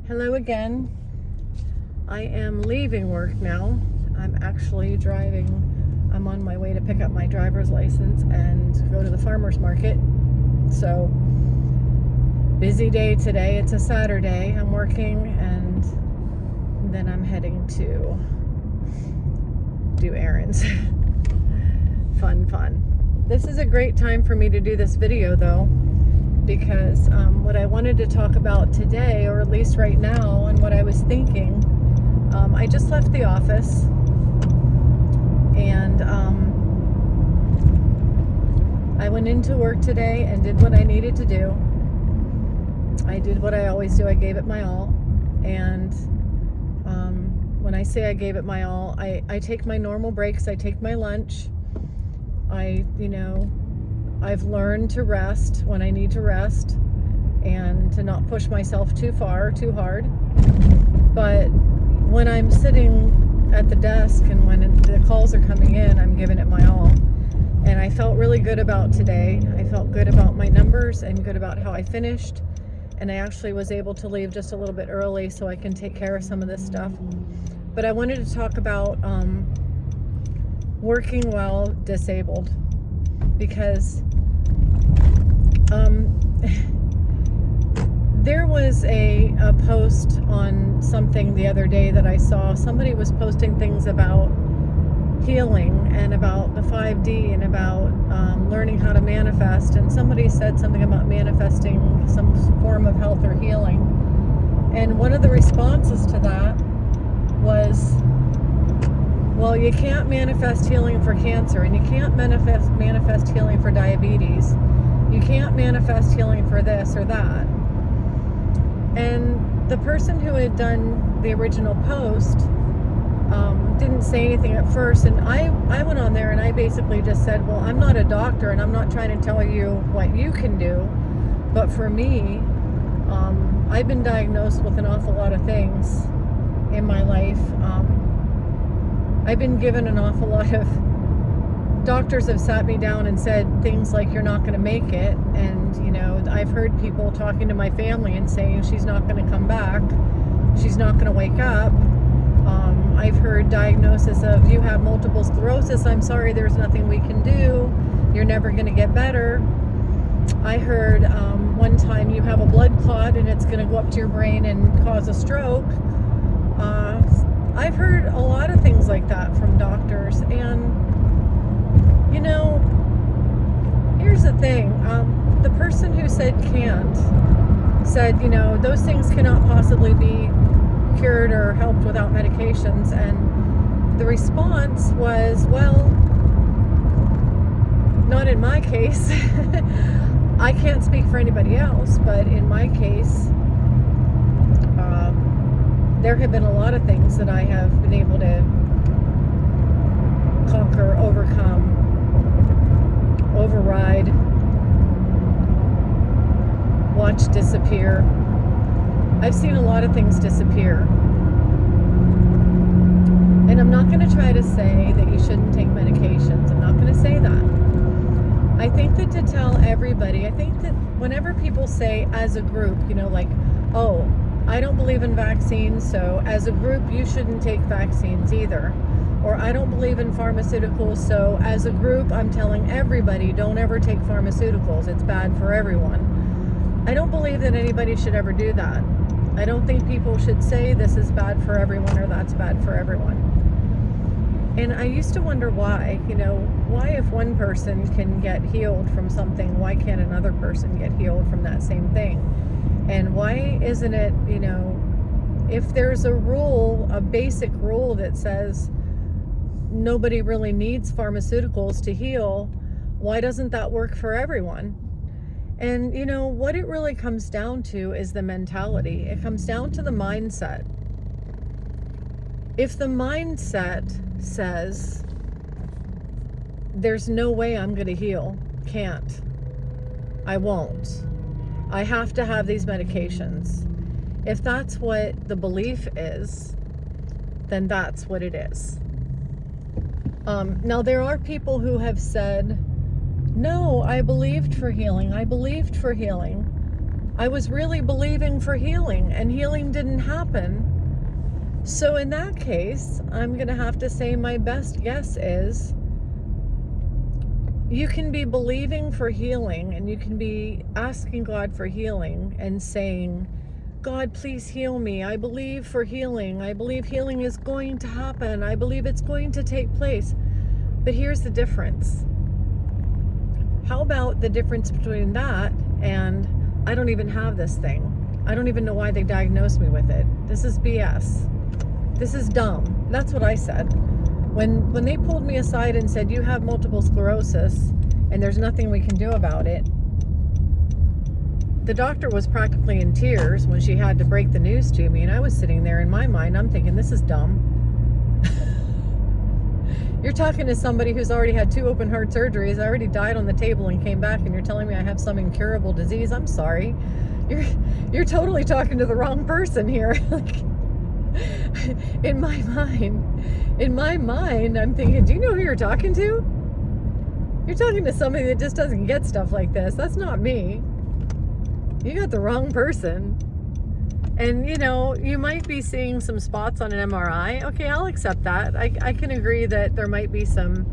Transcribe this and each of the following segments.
Hello again. I am leaving work now. I'm actually driving. I'm on my way to pick up my driver's license and go to the farmer's market. So, busy day today. It's a Saturday. I'm working and then I'm heading to do errands. Fun. This is a great time for me to do this video though, because what I wanted to talk about today, or at least right now, and what I was thinking, I just left the office and I went into work today and did what I needed to do. I did what I always do. I gave it my all. And when I say I gave it my all, I take my normal breaks. I take my lunch. I've learned to rest when I need to rest and to not push myself too far, too hard. But when I'm sitting at the desk and when the calls are coming in, I'm giving it my all. And I felt really good about today. I felt good about my numbers and good about how I finished. And I actually was able to leave just a little bit early so I can take care of some of this stuff. But I wanted to talk about working while disabled, because there was a post on something the other day that I saw. Somebody was posting things about healing and about the 5D and about learning how to manifest, and somebody said something about manifesting some form of health or healing, and one of the responses to that was, well, you can't manifest healing for cancer, and you can't manifest healing for diabetes. You can't manifest healing for this or that. And the person who had done the original post didn't say anything at first, and I went on there and I basically just said, well, I'm not a doctor and I'm not trying to tell you what you can do, but for me, I've been diagnosed with an awful lot of things in my life. I've been given an awful lot of, doctors have sat me down and said things like, you're not going to make it. And, I've heard people talking to my family and saying, she's not going to come back. She's not going to wake up. I've heard diagnosis of, you have multiple sclerosis. I'm sorry, there's nothing we can do. You're never going to get better. I heard one time, you have a blood clot and it's going to go up to your brain and cause a stroke. I've heard a lot of things like that from doctors, and here's the thing, the person who said can't said, those things cannot possibly be cured or helped without medications, and the response was, well, not in my case. I can't speak for anybody else, but in my case, there have been a lot of things that I have been able to conquer, overcome, override, watch disappear. I've seen a lot of things disappear. And I'm not going to try to say that you shouldn't take medications. I'm not going to say that. I think that to tell everybody, I think that whenever people say as a group, like, oh, I don't believe in vaccines, so as a group you shouldn't take vaccines either. Or I don't believe in pharmaceuticals, so as a group I'm telling everybody, don't ever take pharmaceuticals. It's bad for everyone. I don't believe that anybody should ever do that. I don't think people should say this is bad for everyone or that's bad for everyone. And I used to wonder why, why if one person can get healed from something, why can't another person get healed from that same thing? And why isn't it, if there's a rule, a basic rule that says nobody really needs pharmaceuticals to heal, why doesn't that work for everyone? And, what it really comes down to is the mentality. It comes down to the mindset. If the mindset says, there's no way I'm going to heal, can't, I won't, I have to have these medications. If that's what the belief is, then that's what it is. Now, there are people who have said, no, I believed for healing. I was really believing for healing, and healing didn't happen. So in that case, I'm going to have to say my best guess is you can be believing for healing, and you can be asking God for healing and saying, God, please heal me. I believe for healing. I believe healing is going to happen. I believe it's going to take place. But here's the difference. How about the difference between that and I don't even have this thing? I don't even know why they diagnosed me with it. This is BS. This is dumb. That's what I said. When they pulled me aside and said, you have multiple sclerosis and there's nothing we can do about it, the doctor was practically in tears when she had to break the news to me, and I was sitting there in my mind, I'm thinking, this is dumb. You're talking to somebody who's already had 2 open heart surgeries, I already died on the table and came back, and you're telling me I have some incurable disease? I'm sorry. You're totally talking to the wrong person here. In my mind, I'm thinking, do you know who you're talking to? You're talking to somebody that just doesn't get stuff like this. That's not me. You got the wrong person. And you might be seeing some spots on an MRI. Okay, I'll accept that. I can agree that there might be some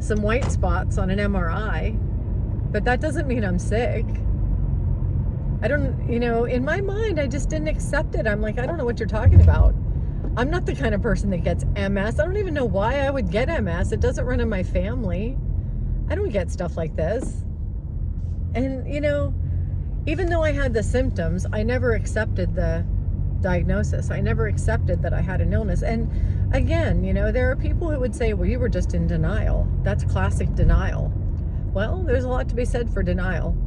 white spots on an MRI, but that doesn't mean I'm sick. I don't, in my mind, I just didn't accept it. I'm like, I don't know what you're talking about. I'm not the kind of person that gets MS. I don't even know why I would get MS. It doesn't run in my family. I don't get stuff like this. And, even though I had the symptoms, I never accepted the diagnosis. I never accepted that I had an illness. And again, there are people who would say, well, you were just in denial. That's classic denial. Well, there's a lot to be said for denial.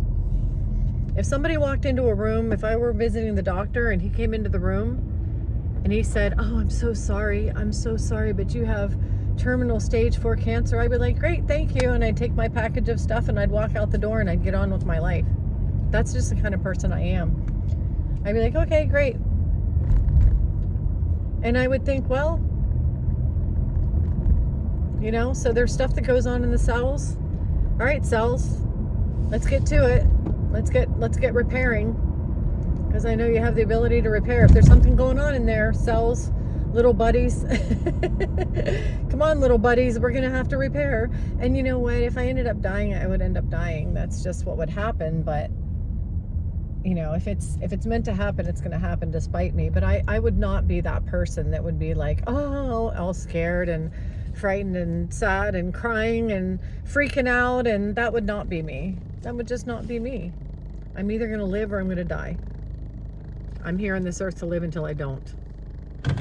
If somebody walked into a room, if I were visiting the doctor and he came into the room and he said, oh, I'm so sorry, but you have terminal stage 4 cancer, I'd be like, great, thank you. And I'd take my package of stuff and I'd walk out the door and I'd get on with my life. That's just the kind of person I am. I'd be like, okay, great. And I would think, well, so there's stuff that goes on in the cells. All right, cells, let's get to it. Let's get repairing, because I know you have the ability to repair. If there's something going on in there, cells, little buddies, come on, little buddies, we're gonna have to repair. And you know what? If I ended up dying, I would end up dying. That's just what would happen. But if it's meant to happen, it's going to happen despite me. But I would not be that person that would be like, oh, all scared and frightened and sad and crying and freaking out. And that would not be me. That would just not be me. I'm either going to live or I'm going to die. I'm here on this earth to live until I don't.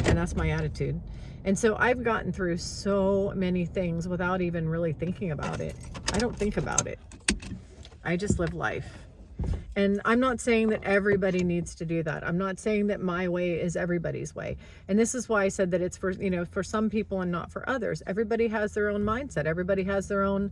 And that's my attitude. And so I've gotten through so many things without even really thinking about it. I don't think about it. I just live life. And I'm not saying that everybody needs to do that. I'm not saying that my way is everybody's way. And this is why I said that it's for some people and not for others. Everybody has their own mindset. Everybody has their own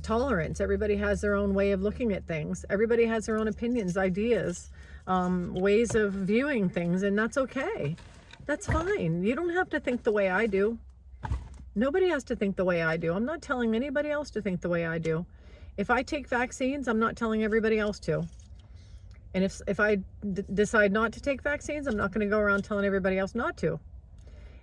tolerance. Everybody has their own way of looking at things. Everybody has their own opinions, ideas, ways of viewing things, and that's okay. That's fine. You don't have to think the way I do. Nobody has to think the way I do. I'm not telling anybody else to think the way I do. If I take vaccines, I'm not telling everybody else to. And if I decide not to take vaccines, I'm not going to go around telling everybody else not to.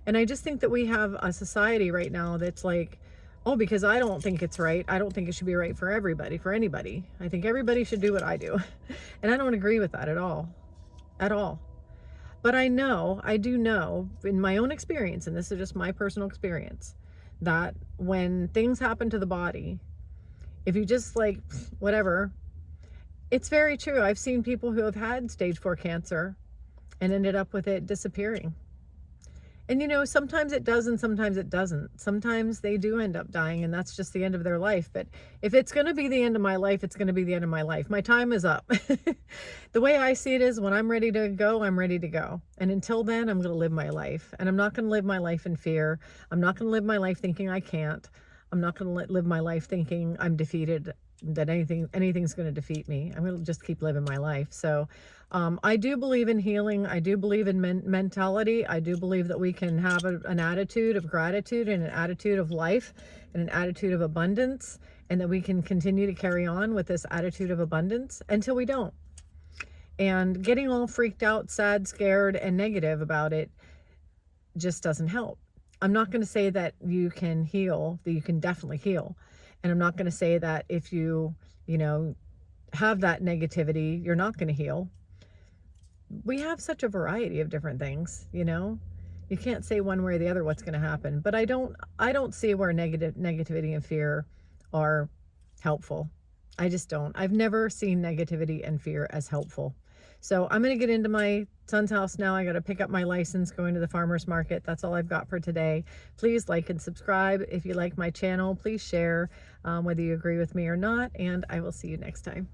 And I just think that we have a society right now that's like, oh, because I don't think it's right, I don't think it should be right for everybody, for anybody. I think everybody should do what I do. And I don't agree with that at all. At all. But I do know in my own experience, and this is just my personal experience, that when things happen to the body, if you just like, whatever, it's very true. I've seen people who have had stage 4 cancer and ended up with it disappearing. And sometimes it does and sometimes it doesn't. Sometimes they do end up dying and that's just the end of their life. But if it's going to be the end of my life, it's going to be the end of my life. My time is up. The way I see it is when I'm ready to go, I'm ready to go. And until then, I'm going to live my life. And I'm not going to live my life in fear. I'm not going to live my life thinking I can't. I'm not going to live my life thinking I'm defeated, that anything's going to defeat me. I'm going to just keep living my life. So I do believe in healing. I do believe in mentality. I do believe that we can have an attitude of gratitude and an attitude of life and an attitude of abundance, and that we can continue to carry on with this attitude of abundance until we don't. And getting all freaked out, sad, scared, and negative about it just doesn't help. I'm not going to say that you can heal, that you can definitely heal. And I'm not going to say that if you have that negativity, you're not going to heal. We have such a variety of different things, You can't say one way or the other what's going to happen. But I don't see where negativity and fear are helpful. I just don't. I've never seen negativity and fear as helpful. So I'm going to get into my son's house now. I got to pick up my license going to the farmer's market. That's all I've got for today. Please like and subscribe. If you like my channel, please share whether you agree with me or not. And I will see you next time.